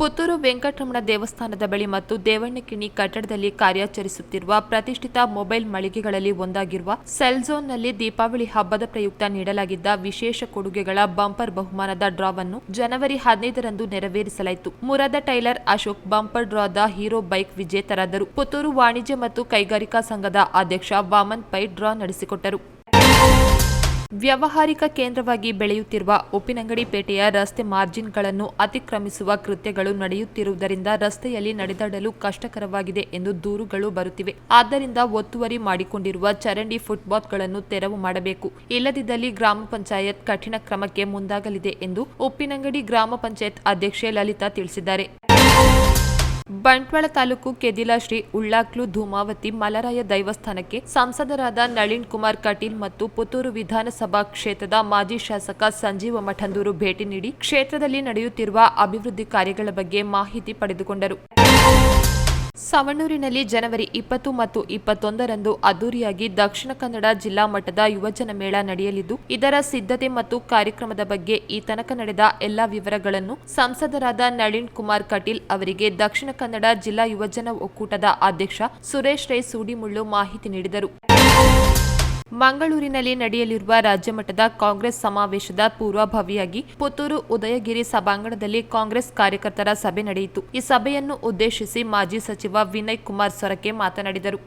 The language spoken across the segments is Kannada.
ಪುತ್ತೂರು ವೆಂಕಟರಮಣ ದೇವಸ್ಥಾನದ ಬಳಿ ಮತ್ತು ದೇವಣ್ಣಕಿಣಿ ಕಟ್ಟಡದಲ್ಲಿ ಕಾರ್ಯಾಚರಿಸುತ್ತಿರುವ ಪ್ರತಿಷ್ಠಿತ ಮೊಬೈಲ್ ಮಳಿಗೆಗಳಲ್ಲಿ ಒಂದಾಗಿರುವ ಸೆಲ್ಝೋನ್ನಲ್ಲಿ ದೀಪಾವಳಿ ಹಬ್ಬದ ಪ್ರಯುಕ್ತ ನೀಡಲಾಗಿದ್ದ ವಿಶೇಷ ಕೊಡುಗೆಗಳ ಬಂಪರ್ ಬಹುಮಾನದ ಡ್ರಾವನ್ನು ಜನವರಿ 15ರಂದು ನೆರವೇರಿಸಲಾಯಿತು. ಮುರದ ಟೈಲರ್ ಅಶೋಕ್ ಬಂಪರ್ ಡ್ರಾದ ಹೀರೋ ಬೈಕ್ ವಿಜೇತರಾದರು. ಪುತ್ತೂರು ವಾಣಿಜ್ಯ ಮತ್ತು ಕೈಗಾರಿಕಾ ಸಂಘದ ಅಧ್ಯಕ್ಷ ವಾಮನ್ ಪೈ ಡ್ರಾ ನಡೆಸಿಕೊಟ್ಟರು. ವ್ಯಾವಹಾರಿಕ ಕೇಂದ್ರವಾಗಿ ಬೆಳೆಯುತ್ತಿರುವ ಉಪ್ಪಿನಂಗಡಿ ಪೇಟೆಯ ರಸ್ತೆ ಮಾರ್ಜಿನ್ಗಳನ್ನು ಅತಿಕ್ರಮಿಸುವ ಕೃತ್ಯಗಳು ನಡೆಯುತ್ತಿರುವುದರಿಂದ ರಸ್ತೆಯಲ್ಲಿ ನಡೆದಾಡಲು ಕಷ್ಟಕರವಾಗಿದೆ ಎಂದು ದೂರುಗಳು ಬರುತ್ತಿವೆ. ಆದ್ದರಿಂದ ಒತ್ತುವರಿ ಮಾಡಿಕೊಂಡಿರುವ ಚರಂಡಿ ಫುಟ್ಪಾತ್ಗಳನ್ನು ತೆರವು ಮಾಡಬೇಕು. ಇಲ್ಲದಿದ್ದಲ್ಲಿ ಗ್ರಾಮ ಪಂಚಾಯತ್ ಕಠಿಣ ಕ್ರಮಕ್ಕೆ ಮುಂದಾಗಲಿದೆ ಎಂದು ಉಪ್ಪಿನಂಗಡಿ ಗ್ರಾಮ ಪಂಚಾಯತ್ ಅಧ್ಯಕ್ಷೆ ಲಲಿತಾ ತಿಳಿಸಿದ್ದಾರೆ. ಬಂಟ್ವಾಳ ತಾಲೂಕು ಕೆದಿಲ ಶ್ರೀ ಉಳ್ಳಾಕ್ಲು ಧೂಮಾವತಿ ಮಲರಾಯ ದೈವಸ್ಥಾನಕ್ಕೆ ಸಂಸದರಾದ ನಳಿನ್ ಕುಮಾರ್ ಕಟೀಲ್ ಮತ್ತು ಪುತ್ತೂರು ವಿಧಾನಸಭಾ ಕ್ಷೇತ್ರದ ಮಾಜಿ ಶಾಸಕ ಸಂಜೀವ ಮಠಂದೂರು ಭೇಟಿ ನೀಡಿ ಕ್ಷೇತ್ರದಲ್ಲಿ ನಡೆಯುತ್ತಿರುವ ಅಭಿವೃದ್ಧಿ ಕಾರ್ಯಗಳ ಬಗ್ಗೆ ಮಾಹಿತಿ ಪಡೆದುಕೊಂಡರು. ಸವಣೂರಿನಲ್ಲಿ ಜನವರಿ 20 ಮತ್ತು 21ರಂದು ಅದ್ದೂರಿಯಾಗಿ ದಕ್ಷಿಣ ಕನ್ನಡ ಜಿಲ್ಲಾ ಮಟ್ಟದ ಯುವಜನ ಮೇಳ ನಡೆಯಲಿದ್ದು, ಇದರ ಸಿದ್ಧತೆ ಮತ್ತು ಕಾರ್ಯಕ್ರಮದ ಬಗ್ಗೆ ಈ ತನಕ ನಡೆದ ಎಲ್ಲಾ ವಿವರಗಳನ್ನು ಸಂಸದರಾದ ನಳಿನ್ ಕುಮಾರ್ ಕಟೀಲ್ ಅವರಿಗೆ ದಕ್ಷಿಣ ಕನ್ನಡ ಜಿಲ್ಲಾ ಯುವಜನ ಒಕ್ಕೂಟದ ಅಧ್ಯಕ್ಷ ಸುರೇಶ್ ರೈ ಸೂಡಿಮುಳ್ಳು ಮಾಹಿತಿ ನೀಡಿದರು. ಮಂಗಳೂರಿನಲ್ಲಿ ನಡೆಯಲಿರುವ ರಾಜ್ಯಮಟ್ಟದ ಕಾಂಗ್ರೆಸ್ ಸಮಾವೇಶದ ಪೂರ್ವಭಾವಿಯಾಗಿ ಪುತ್ತೂರು ಉದಯಗಿರಿ ಸಭಾಂಗಣದಲ್ಲಿ ಕಾಂಗ್ರೆಸ್ ಕಾರ್ಯಕರ್ತರ ಸಭೆ ನಡೆಯಿತು. ಈ ಸಭೆಯನ್ನು ಉದ್ದೇಶಿಸಿ ಮಾಜಿ ಸಚಿವ ವಿನಯ್ ಕುಮಾರ್ ಸೊರಕೆ ಮಾತನಾಡಿದರು.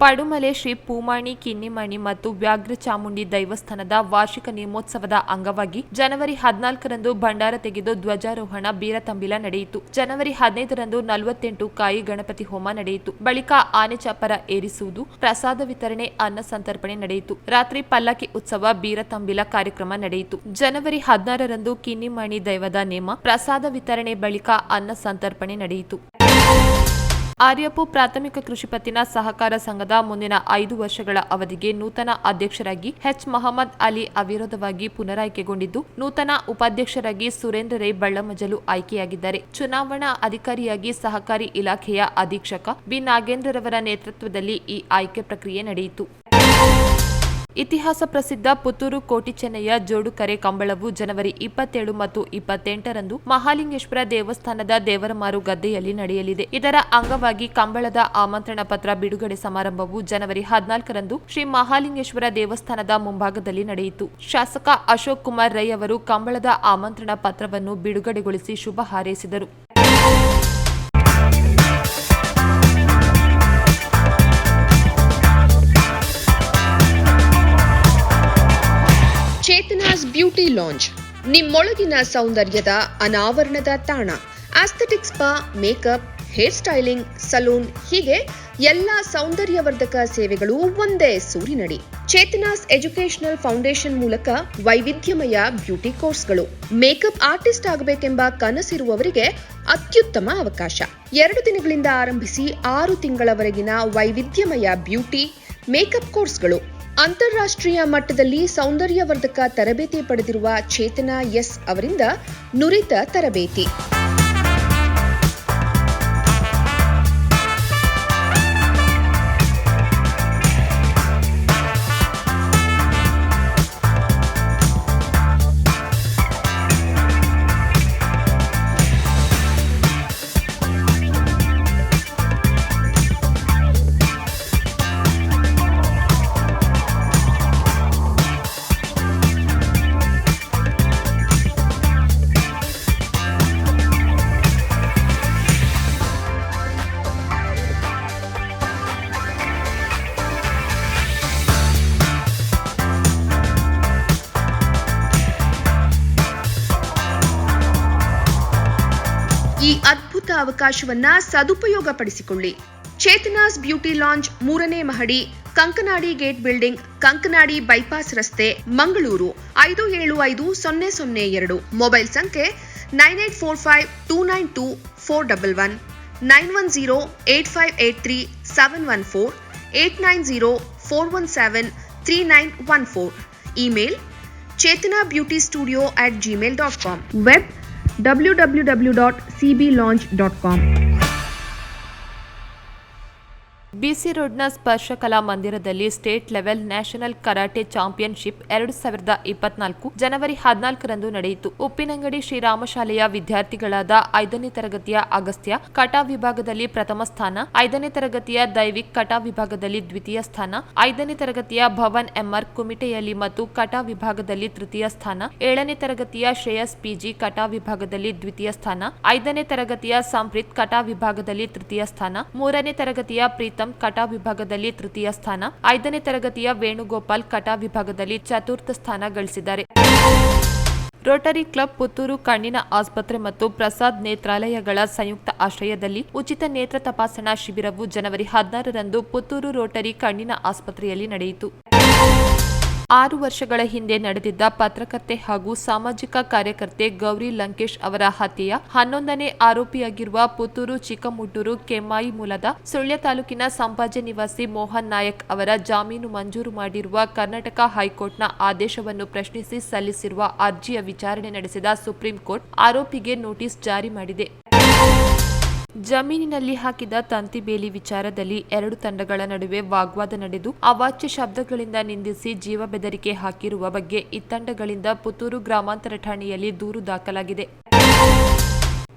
ಪಡುಮಲೆ ಶ್ರೀ ಪೂಮಾಣಿ ಕಿನ್ನಿಮಣಿ ಮತ್ತು ವ್ಯಾಘ್ರ ಚಾಮುಂಡಿ ದೈವಸ್ಥಾನದ ವಾರ್ಷಿಕ ನೇಮೋತ್ಸವದ ಅಂಗವಾಗಿ ಜನವರಿ 14ರಂದು ಭಂಡಾರ ತೆಗೆದು ಧ್ವಜಾರೋಹಣ ಬೀರತಂಬಿಲ ನಡೆಯಿತು. ಜನವರಿ 15ರಂದು 48 ಕಾಯಿ ಗಣಪತಿ ಹೋಮ ನಡೆಯಿತು. ಬಳಿಕ ಆನೆ ಚಪ್ಪರ ಏರಿಸುವುದು, ಪ್ರಸಾದ ವಿತರಣೆ, ಅನ್ನ ಸಂತರ್ಪಣೆ ನಡೆಯಿತು. ರಾತ್ರಿ ಪಲ್ಲಕ್ಕಿ ಉತ್ಸವ, ಬೀರತಂಬಿಲ ಕಾರ್ಯಕ್ರಮ ನಡೆಯಿತು. ಜನವರಿ 16ರಂದು ಕಿನ್ನಿಮಣಿ ದೈವದ ನೇಮ, ಪ್ರಸಾದ ವಿತರಣೆ ಬಳಿಕ ಅನ್ನ ಸಂತರ್ಪಣೆ ನಡೆಯಿತು. ಆರ್ಯಪು ಪ್ರಾಥಮಿಕ ಕೃಷಿ ಪತ್ತಿನ ಸಹಕಾರ ಸಂಘದ ಮುಂದಿನ 5 ವರ್ಷಗಳ ಅವಧಿಗೆ ನೂತನ ಅಧ್ಯಕ್ಷರಾಗಿ ಎಚ್ ಮೊಹಮ್ಮದ್ ಅಲಿ ಅವಿರೋಧವಾಗಿ ಪುನರಾಯ್ಕೆಗೊಂಡಿದ್ದು, ನೂತನ ಉಪಾಧ್ಯಕ್ಷರಾಗಿ ಸುರೇಂದ್ರ ರೈ ಬಳ್ಳಮಜಲು ಆಯ್ಕೆಯಾಗಿದ್ದಾರೆ. ಚುನಾವಣಾ ಅಧಿಕಾರಿಯಾಗಿ ಸಹಕಾರಿ ಇಲಾಖೆಯ ಅಧೀಕ್ಷಕ ಬಿ ನಾಗೇಂದ್ರರವರ ನೇತೃತ್ವದಲ್ಲಿ ಈ ಆಯ್ಕೆ ಪ್ರಕ್ರಿಯೆ ನಡೆಯಿತು. ಇತಿಹಾಸ ಪ್ರಸಿದ್ಧ ಪುತ್ತೂರು ಕೋಟಿ ಚೆನ್ನಯ್ಯ ಜೋಡುಕರೆ ಕಂಬಳವು ಜನವರಿ 27 ಮತ್ತು 28ರಂದು ಮಹಾಲಿಂಗೇಶ್ವರ ದೇವಸ್ಥಾನದ ದೇವರಮಾರು ಗದ್ದೆಯಲ್ಲಿ ನಡೆಯಲಿದೆ. ಇದರ ಅಂಗವಾಗಿ ಕಂಬಳದ ಆಮಂತ್ರಣ ಪತ್ರ ಬಿಡುಗಡೆ ಸಮಾರಂಭವು ಜನವರಿ 14ರಂದು ಶ್ರೀ ಮಹಾಲಿಂಗೇಶ್ವರ ದೇವಸ್ಥಾನದ ಮುಂಭಾಗದಲ್ಲಿ ನಡೆಯಿತು. ಶಾಸಕ ಅಶೋಕ್ ಕುಮಾರ್ ರೈ ಅವರು ಕಂಬಳದ ಆಮಂತ್ರಣ ಪತ್ರವನ್ನು ಬಿಡುಗಡೆಗೊಳಿಸಿ ಶುಭ ಹಾರೈಸಿದರು. ಚೇತನಾಸ್ ಬ್ಯೂಟಿ ಲಾಂಜ್, ನಿಮ್ಮೊಳಗಿನ ಸೌಂದರ್ಯದ ಅನಾವರಣದ ತಾಣ. Aesthetic spa, makeup, hair styling, salon ಹೀಗೆ ಎಲ್ಲಾ ಸೌಂದರ್ಯವರ್ಧಕ ಸೇವೆಗಳು ಒಂದೇ ಸೂರಿನಡಿ. ಚೇತನಾಸ್ ಎಜುಕೇಶನಲ್ ಫೌಂಡೇಶನ್ ಮೂಲಕ ವೈವಿಧ್ಯಮಯ ಬ್ಯೂಟಿ ಕೋರ್ಸ್ಗಳು. ಮೇಕಪ್ ಆರ್ಟಿಸ್ಟ್ ಆಗಬೇಕೆಂಬ ಕನಸಿರುವವರಿಗೆ ಅತ್ಯುತ್ತಮ ಅವಕಾಶ. 2 ದಿನಗಳಿಂದ ಆರಂಭಿಸಿ 6 ತಿಂಗಳವರೆಗಿನ ವೈವಿಧ್ಯಮಯ ಬ್ಯೂಟಿ, ಮೇಕಪ್ ಕೋರ್ಸ್ಗಳು. ಅಂತಾರಾಷ್ಟ್ರೀಯ ಮಟ್ಟದಲ್ಲಿ ಸೌಂದರ್ಯವರ್ಧಕ ತರಬೇತಿ ಪಡೆದಿರುವ ಚೇತನಾ ಎಸ್ ಅವರಿಂದ ನುರಿತ ತರಬೇತಿ. ಈ ಅದ್ಭುತ ಅವಕಾಶವನ್ನ ಸದುಪಯೋಗಪಡಿಸಿಕೊಳ್ಳಿ. ಚೇತನಾಸ್ ಬ್ಯೂಟಿ ಲಾಂಜ್ 3ನೇ ಮಹಡಿ, Kankanadi gate building, Kankanadi bypass ರಸ್ತೆ, ಮಂಗಳೂರು 575002. ಮೊಬೈಲ್ ಸಂಖ್ಯೆ 9845292411, 9108583714, 8904173914. Email chetanabeautystudio@gmail.com. Web www.cblaunch.com. ಬಿಸಿ ರೋಡ್ನ ಸ್ಪರ್ಶ ಕಲಾ ಮಂದಿರದಲ್ಲಿ state level national karate championship 2024 ಜನವರಿ 14ರಂದು ನಡೆಯಿತು. ಉಪ್ಪಿನಂಗಡಿ ಶ್ರೀರಾಮ ಶಾಲೆಯ ವಿದ್ಯಾರ್ಥಿಗಳಾದ 5ನೇ ತರಗತಿಯ ಅಗಸ್ತ್ಯ ಕಟಾ ವಿಭಾಗದಲ್ಲಿ ಪ್ರಥಮ ಸ್ಥಾನ, 5ನೇ ತರಗತಿಯ ದೈವಿಕ್ ಕಟಾ ವಿಭಾಗದಲ್ಲಿ ದ್ವಿತೀಯ ಸ್ಥಾನ, 5ನೇ ತರಗತಿಯ ಭವನ್ ಎಂಆರ್ ಕುಮಿಟೆಯಲ್ಲಿ ಮತ್ತು ಕಟಾ ವಿಭಾಗದಲ್ಲಿ ತೃತೀಯ ಸ್ಥಾನ, 7ನೇ ತರಗತಿಯ ಶ್ರೇಯಸ್ ಪಿಜಿ ಕಟಾ ವಿಭಾಗದಲ್ಲಿ ದ್ವಿತೀಯ ಸ್ಥಾನ, 5ನೇ ತರಗತಿಯ ಸಂಪ್ರೀತ್ ಕಟಾ ವಿಭಾಗದಲ್ಲಿ ತೃತೀಯ ಸ್ಥಾನ, 3ನೇ ತರಗತಿಯ ಪ್ರೀತಂ ಕಟಾ ವಿಭಾಗದಲ್ಲಿ ತೃತೀಯ ಸ್ಥಾನ, 5ನೇ ತರಗತಿಯ ವೇಣುಗೋಪಾಲ್ ಕಟಾ ವಿಭಾಗದಲ್ಲಿ ಚತುರ್ಥ ಸ್ಥಾನ ಗಳಿಸಿದ್ದಾರೆ. ರೋಟರಿ ಕ್ಲಬ್ ಪುತ್ತೂರು ಕಣ್ಣಿನ ಆಸ್ಪತ್ರೆ ಮತ್ತು ಪ್ರಸಾದ್ ನೇತ್ರಾಲಯಗಳ ಸಂಯುಕ್ತ ಆಶ್ರಯದಲ್ಲಿ ಉಚಿತ ನೇತ್ರ ತಪಾಸಣಾ ಶಿಬಿರವು ಜನವರಿ 16ರಂದು ಪುತ್ತೂರು ರೋಟರಿ ಕಣ್ಣಿನ ಆಸ್ಪತ್ರೆಯಲ್ಲಿ ನಡೆಯಿತು. 6 ವರ್ಷಗಳ ಹಿಂದೆ ನಡೆದಿದ್ದ ಪತ್ರಕರ್ತೆ ಹಾಗೂ ಸಾಮಾಜಿಕ ಕಾರ್ಯಕರ್ತೆ ಗೌರಿ ಲಂಕೇಶ್ ಅವರ ಹತ್ಯೆಯ 11ನೇ ಆರೋಪಿಯಾಗಿರುವ ಪುತ್ತೂರು ಚಿಕ್ಕಮುಟ್ಟೂರು ಕೆಮ್ಮಾಯಿ ಮೂಲದ ಸುಳ್ಯ ತಾಲೂಕಿನ ಸಂಪಾಜೆ ನಿವಾಸಿ ಮೋಹನ್ ನಾಯಕ್ ಅವರ ಜಾಮೀನು ಮಂಜೂರು ಮಾಡಿರುವ ಕರ್ನಾಟಕ ಹೈಕೋರ್ಟ್ನ ಆದೇಶವನ್ನು ಪ್ರಶ್ನಿಸಿ ಸಲ್ಲಿಸಿರುವ ಅರ್ಜಿಯ ವಿಚಾರಣೆ ನಡೆಸಿದ ಸುಪ್ರೀಂ ಕೋರ್ಟ್ ಆರೋಪಿಗೆ ನೋಟಿಸ್ ಜಾರಿ ಮಾಡಿದೆ. ಜಮೀನಿನಲ್ಲಿ ಹಾಕಿದ ತಂತಿ ಬೇಲಿ ವಿಚಾರದಲ್ಲಿ 2 ತಂಡಗಳ ನಡುವೆ ವಾಗ್ವಾದ ನಡೆದು ಅವಾಚ್ಯ ಶಬ್ದಗಳಿಂದ ನಿಂದಿಸಿ ಜೀವ ಬೆದರಿಕೆ ಹಾಕಿರುವ ಬಗ್ಗೆ ಇತ್ತಂಡಗಳಿಂದ ಪುತ್ತೂರು ಗ್ರಾಮಾಂತರ ಠಾಣೆಯಲ್ಲಿ ದೂರು ದಾಖಲಾಗಿದೆ.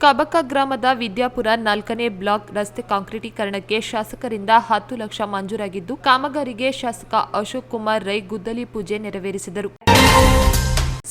ಕಬಕ ಗ್ರಾಮದ ವಿದ್ಯಾಪುರ 4ನೇ ಬ್ಲಾಕ್ ರಸ್ತೆ ಕಾಂಕ್ರೀಟೀಕರಣಕ್ಕೆ ಶಾಸಕರಿಂದ 10 ಲಕ್ಷ ಮಂಜೂರಾಗಿದ್ದು, ಕಾಮಗಾರಿಗೆ ಶಾಸಕ ಅಶೋಕ್ ಕುಮಾರ್ ರೈ ಗುದ್ದಲಿ ಪೂಜೆ ನೆರವೇರಿಸಿದರು.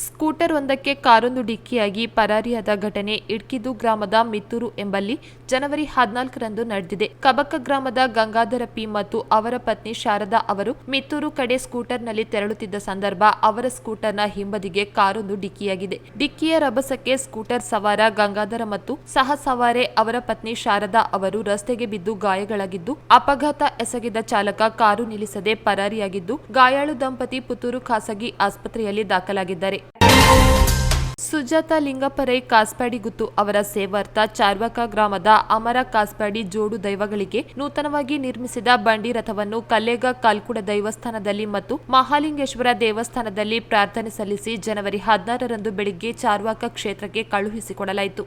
ಸ್ಕೂಟರ್ ಒಂದಕ್ಕೆ ಕಾರೊಂದು ಡಿಕ್ಕಿಯಾಗಿ ಪರಾರಿಯಾದ ಘಟನೆ ಇಡ್ಕಿದು ಗ್ರಾಮದ ಮಿತ್ತೂರು ಎಂಬಲ್ಲಿ ಜನವರಿ 14ರಂದು ನಡೆದಿದೆ. ಕಬಕ ಗ್ರಾಮದ ಗಂಗಾಧರ ಪಿ ಮತ್ತು ಅವರ ಪತ್ನಿ ಶಾರದಾ ಅವರು ಮಿತ್ತೂರು ಕಡೆ ಸ್ಕೂಟರ್ನಲ್ಲಿ ತೆರಳುತ್ತಿದ್ದ ಸಂದರ್ಭ ಅವರ ಸ್ಕೂಟರ್ನ ಹಿಂಬದಿಗೆ ಕಾರೊಂದು ಡಿಕ್ಕಿಯಾಗಿದೆ. ಡಿಕ್ಕಿಯ ರಭಸಕ್ಕೆ ಸ್ಕೂಟರ್ ಸವಾರ ಗಂಗಾಧರ ಮತ್ತು ಸಹ ಸವಾರೆ ಅವರ ಪತ್ನಿ ಶಾರದಾ ಅವರು ರಸ್ತೆಗೆ ಬಿದ್ದು ಗಾಯಗಳಾಗಿದ್ದು, ಅಪಘಾತ ಎಸಗಿದ ಚಾಲಕ ಕಾರು ನಿಲ್ಲಿಸದೆ ಪರಾರಿಯಾಗಿದ್ದು, ಗಾಯಾಳು ದಂಪತಿ ಪುತ್ತೂರು ಖಾಸಗಿ ಆಸ್ಪತ್ರೆಯಲ್ಲಿ ದಾಖಲಾಗಿದ್ದಾರೆ. ಸುಜಾತ ಲಿಂಗಪರೈ ಕಾಸ್ಪಾಡಿ ಗುತ್ತು ಅವರ ಸೇವಾರ್ಥ ಚಾರ್ವಾಕ ಗ್ರಾಮದ ಅಮರ ಕಾಸ್ಪಾಡಿ ಜೋಡು ದೈವಗಳಿಗೆ ನೂತನವಾಗಿ ನಿರ್ಮಿಸಿದ ಬಂಡಿ ರಥವನ್ನು ಕಲ್ಲೇಗ ಕಾಲ್ಕುಡ ದೈವಸ್ಥಾನದಲ್ಲಿ ಮತ್ತು ಮಹಾಲಿಂಗೇಶ್ವರ ದೇವಸ್ಥಾನದಲ್ಲಿ ಪ್ರಾರ್ಥನೆ ಸಲ್ಲಿಸಿ ಜನವರಿ 16ರಂದು ಬೆಳಿಗ್ಗೆ ಚಾರ್ವಾಕ ಕ್ಷೇತ್ರಕ್ಕೆ ಕಳುಹಿಸಿಕೊಡಲಾಯಿತು.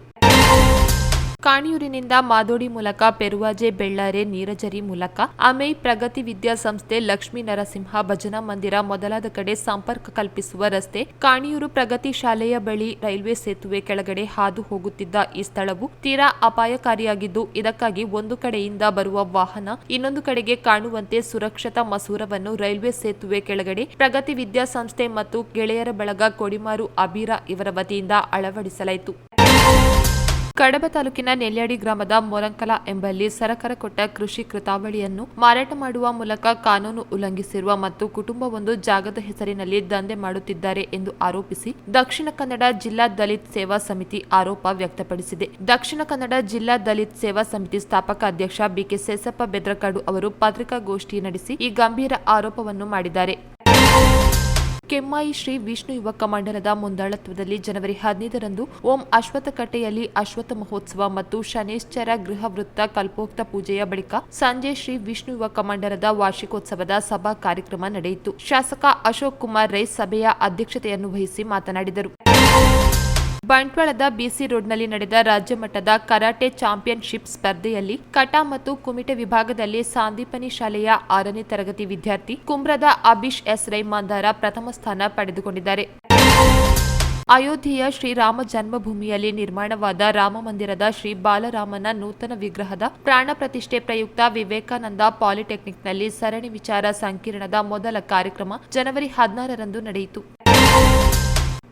ಕಾಣಿಯೂರಿನಿಂದ ಮಾದೋಡಿ ಮೂಲಕ ಪೆರುವಾಜೆ ಬೆಳ್ಳಾರೆ ನೀರಜರಿ ಮೂಲಕ ಅಮೈ ಪ್ರಗತಿ ವಿದ್ಯಾಸಂಸ್ಥೆ ಲಕ್ಷ್ಮೀ ನರಸಿಂಹ ಭಜನಾ ಮಂದಿರ ಮೊದಲಾದ ಕಡೆ ಸಂಪರ್ಕ ಕಲ್ಪಿಸುವ ರಸ್ತೆ ಕಾಣಿಯೂರು ಪ್ರಗತಿ ಶಾಲೆಯ ಬಳಿ ರೈಲ್ವೆ ಸೇತುವೆ ಕೆಳಗಡೆ ಹಾದು ಹೋಗುತ್ತಿದ್ದ ಈ ಸ್ಥಳವು ತೀರಾ ಅಪಾಯಕಾರಿಯಾಗಿದ್ದು, ಇದಕ್ಕಾಗಿ ಒಂದು ಕಡೆಯಿಂದ ಬರುವ ವಾಹನ ಇನ್ನೊಂದು ಕಡೆಗೆ ಕಾಣುವಂತೆ ಸುರಕ್ಷತಾ ಮಸೂರವನ್ನು ರೈಲ್ವೆ ಸೇತುವೆ ಕೆಳಗಡೆ ಪ್ರಗತಿ ವಿದ್ಯಾಸಂಸ್ಥೆ ಮತ್ತು ಗೆಳೆಯರ ಬಳಗ ಕೊಡಿಮಾರು ಅಬೀರಾ ಇವರ ವತಿಯಿಂದ ಅಳವಡಿಸಲಾಯಿತು. ಕಡಬ ತಾಲೂಕಿನ ನೆಲ್ಯಾಡಿ ಗ್ರಾಮದ ಮೊರಂಕಲ ಎಂಬಲ್ಲಿ ಸರಕಾರ ಕೊಟ್ಟ ಕೃಷಿ ಕೃತಾವಳಿಯನ್ನು ಮಾರಾಟ ಮಾಡುವ ಮೂಲಕ ಕಾನೂನು ಉಲ್ಲಂಘಿಸಿರುವ ಮತ್ತು ಕುಟುಂಬವೊಂದು ಜಾಗದ ಹೆಸರಿನಲ್ಲಿ ದಂಧೆ ಮಾಡುತ್ತಿದ್ದಾರೆ ಎಂದು ಆರೋಪಿಸಿ ದಕ್ಷಿಣ ಕನ್ನಡ ಜಿಲ್ಲಾ ದಲಿತ್ ಸೇವಾ ಸಮಿತಿ ಆರೋಪ ವ್ಯಕ್ತಪಡಿಸಿದೆ. ದಕ್ಷಿಣ ಕನ್ನಡ ಜಿಲ್ಲಾ ದಲಿತ್ ಸೇವಾ ಸಮಿತಿ ಸ್ಥಾಪಕ ಅಧ್ಯಕ್ಷ ಬಿಕೆ ಸೇಸಪ್ಪ ಬೆದ್ರಕಾಡು ಅವರು ಪತ್ರಿಕಾಗೋಷ್ಠಿ ನಡೆಸಿ ಈ ಗಂಭೀರ ಆರೋಪವನ್ನು ಮಾಡಿದ್ದಾರೆ. ಕೆಮ್ಮಾಯಿ ಶ್ರೀ ವಿಷ್ಣು ಯುವಕ ಮಂಡಲದ ಮುಂದಾಳತ್ವದಲ್ಲಿ ಜನವರಿ 15ರಂದು ಓಂ ಅಶ್ವತ್ಥಕಟ್ಟೆಯಲ್ಲಿ ಅಶ್ವತ್ಥ ಮಹೋತ್ಸವ ಮತ್ತು ಶನೇಶ್ಚರ ಗೃಹ ವೃತ್ತ ಕಲ್ಪೋಕ್ತ ಪೂಜೆಯ ಬಳಿಕ ಸಂಜೆ ಶ್ರೀ ವಿಷ್ಣು ಯುವಕ ಮಂಡಲದ ವಾರ್ಷಿಕೋತ್ಸವದ ಸಭಾ ಕಾರ್ಯಕ್ರಮ ನಡೆಯಿತು. ಶಾಸಕ ಅಶೋಕ್ ಕುಮಾರ್ ರೈ ಸಭೆಯ ಅಧ್ಯಕ್ಷತೆಯನ್ನು ವಹಿಸಿ ಮಾತನಾಡಿದರು. ಬಂಟ್ವಾಳದ ಬಿಸಿ ರೋಡ್ನಲ್ಲಿ ನಡೆದ ರಾಜ್ಯ ಮಟ್ಟದ ಕರಾಟೆ ಚಾಂಪಿಯನ್ಶಿಪ್ ಸ್ಪರ್ಧೆಯಲ್ಲಿ ಕಟಾ ಮತ್ತು ಕುಮಿಟೆ ವಿಭಾಗದಲ್ಲಿ ಸಾಂದೀಪನಿ ಶಾಲೆಯ 6ನೇ ತರಗತಿ ವಿದ್ಯಾರ್ಥಿ ಕುಮ್ರದ ಅಭಿಷ್ ಎಸ್ ರೈ ಮಂದಾರ ಪ್ರಥಮ ಸ್ಥಾನ ಪಡೆದುಕೊಂಡಿದ್ದಾರೆ. ಅಯೋಧ್ಯೆಯ ಶ್ರೀರಾಮ ಜನ್ಮಭೂಮಿಯಲ್ಲಿ ನಿರ್ಮಾಣವಾದ ರಾಮ ಮಂದಿರದ ಶ್ರೀ ಬಾಲರಾಮನ ನೂತನ ವಿಗ್ರಹದ ಪ್ರಾಣ ಪ್ರತಿಷ್ಠೆ ಪ್ರಯುಕ್ತ ವಿವೇಕಾನಂದ ಪಾಲಿಟೆಕ್ನಿಕ್ನಲ್ಲಿ ಸರಣಿ ವಿಚಾರ ಸಂಕಿರಣದ ಮೊದಲ ಕಾರ್ಯಕ್ರಮ ಜನವರಿ 16ರಂದು ನಡೆಯಿತು.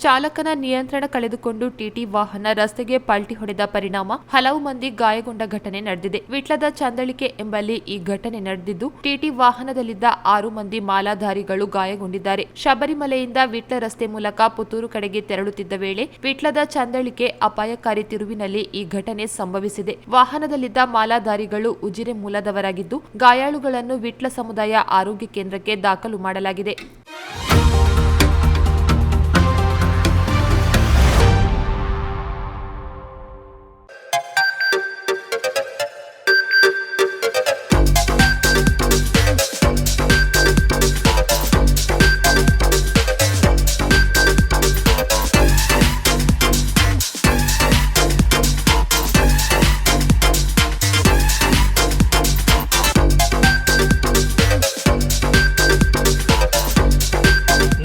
ಚಾಲಕನ ನಿಯಂತ್ರಣ ಕಳೆದುಕೊಂಡು ಟಿಟಿ ವಾಹನ ರಸ್ತೆಗೆ ಪಲ್ಟಿ ಹೊಡೆದ ಪರಿಣಾಮ ಹಲವು ಮಂದಿ ಗಾಯಗೊಂಡ ಘಟನೆ ನಡೆದಿದೆ. ವಿಟ್ಲದ ಚಂದಳಿಕೆ ಎಂಬಲ್ಲಿ ಈ ಘಟನೆ ನಡೆದಿದ್ದು, ಟಿಟಿ ವಾಹನದಲ್ಲಿದ್ದ 6 ಮಂದಿ ಮಾಲಾಧಾರಿಗಳು ಗಾಯಗೊಂಡಿದ್ದಾರೆ. ಶಬರಿಮಲೆಯಿಂದ ವಿಟ್ಲ ರಸ್ತೆ ಮೂಲಕ ಪುತ್ತೂರು ಕಡೆಗೆ ತೆರಳುತ್ತಿದ್ದ ವೇಳೆ ವಿಟ್ಲದ ಚಂದಳಿಕೆ ಅಪಾಯಕಾರಿ ತಿರುವಿನಲ್ಲಿ ಈ ಘಟನೆ ಸಂಭವಿಸಿದೆ. ವಾಹನದಲ್ಲಿದ್ದ ಮಾಲಾಧಾರಿಗಳು ಉಜಿರೆ ಮೂಲದವರಾಗಿದ್ದು, ಗಾಯಾಳುಗಳನ್ನು ವಿಟ್ಲ ಸಮುದಾಯ ಆರೋಗ್ಯ ಕೇಂದ್ರಕ್ಕೆ ದಾಖಲು ಮಾಡಲಾಗಿದೆ.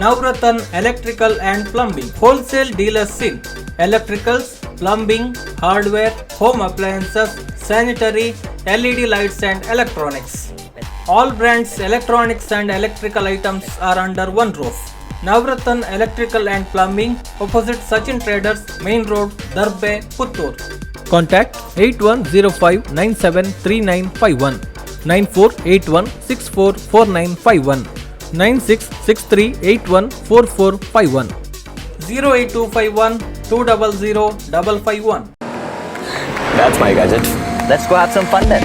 Navratan Electrical and Plumbing, wholesale dealers in electricals, plumbing, hardware, home appliances, sanitary, LED lights and electronics. All brands electronics and electrical items are under one roof. Navratan Electrical and Plumbing, opposite Sachin Traders, Main Road, Darbe, Puttur. Contact 8105973951, 9481644951, 9663814451, 08251 200 551. That's my gadget. Let's go have some fun then.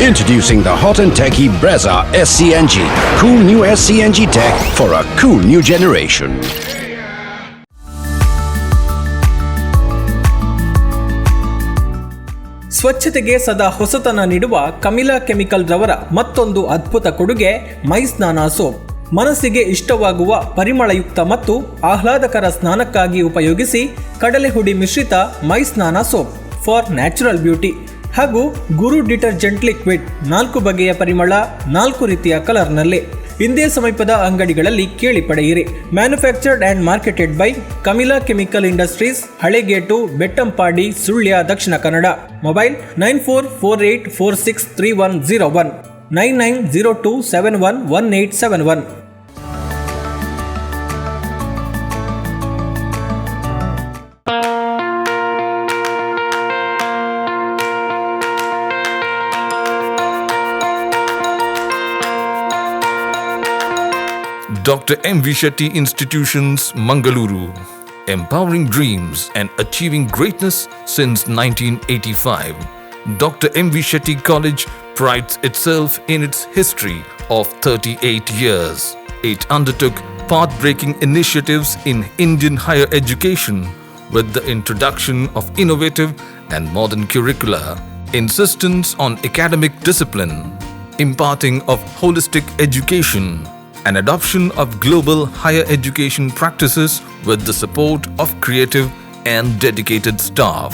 Introducing the hot and techy Brezza SCNG. Cool new SCNG tech for a cool new generation. ಸ್ವಚ್ಛತೆಗೆ ಸದಾ ಹೊಸತನ ನೀಡುವ ಕಮಿಲಾ ಕೆಮಿಕಲ್ ರವರ ಮತ್ತೊಂದು ಅದ್ಭುತ ಕೊಡುಗೆ ಮೈ ಸ್ನಾನ ಸೋಪ್. ಮನಸ್ಸಿಗೆ ಇಷ್ಟವಾಗುವ ಪರಿಮಳಯುಕ್ತ ಮತ್ತು ಆಹ್ಲಾದಕರ ಸ್ನಾನಕ್ಕಾಗಿ ಉಪಯೋಗಿಸಿ ಕಡಲೆ ಹುಡಿ ಮಿಶ್ರಿತ ಮೈ ಸ್ನಾನ ಸೋಪ್ ಫಾರ್ ನ್ಯಾಚುರಲ್ ಬ್ಯೂಟಿ ಹಾಗೂ ಗುರು ಡಿಟರ್ಜೆಂಟ್ ಲಿಕ್ವಿಡ್ 4 ಬಗೆಯ ಪರಿಮಳ 4 ರೀತಿಯ ಕಲರ್ನಲ್ಲಿ. ಇಂದೇ ಸಮೀಪದ ಅಂಗಡಿಗಳಲ್ಲಿ ಕೇಳಿ ಪಡೆಯಿರಿ. Manufactured and marketed by Kamila chemical industries, Halegate, Bettampadi, Sullia, Dakshina Kannada. Mobile 9448463101, 9902711871. Dr. M. V. Shetty Institutions, Mangaluru. Empowering dreams and achieving greatness since 1985. Dr. M. V. Shetty College prides itself in its history of 38 years. It undertook path-breaking initiatives in Indian higher education with the introduction of innovative and modern curricula, insistence on academic discipline, imparting of holistic education, and adoption of global higher education practices with the support of creative and dedicated staff.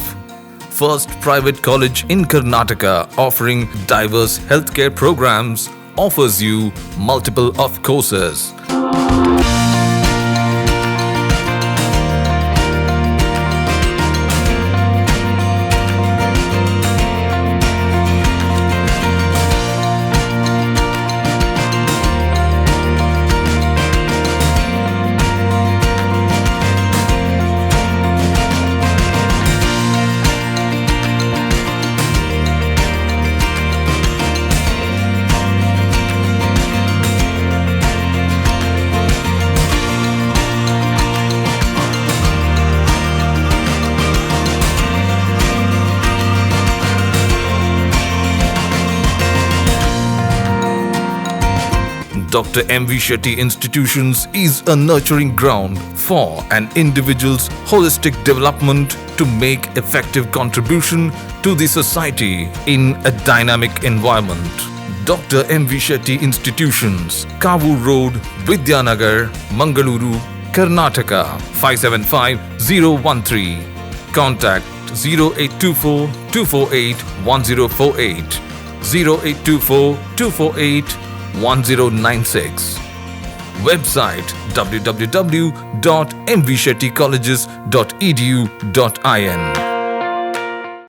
First private college in Karnataka offering diverse healthcare programs offers you multiple of courses. Dr. M. V. Shetty Institutions is a nurturing ground for an individual's holistic development to make effective contribution to the society in a dynamic environment. Dr. M. V. Shetty Institutions, Kavu Road, Vidyanagar, Mangaluru, Karnataka 575013. Contact 0824 248 1048, 0824 248 1096. Website www.mvshettycolleges.edu.in.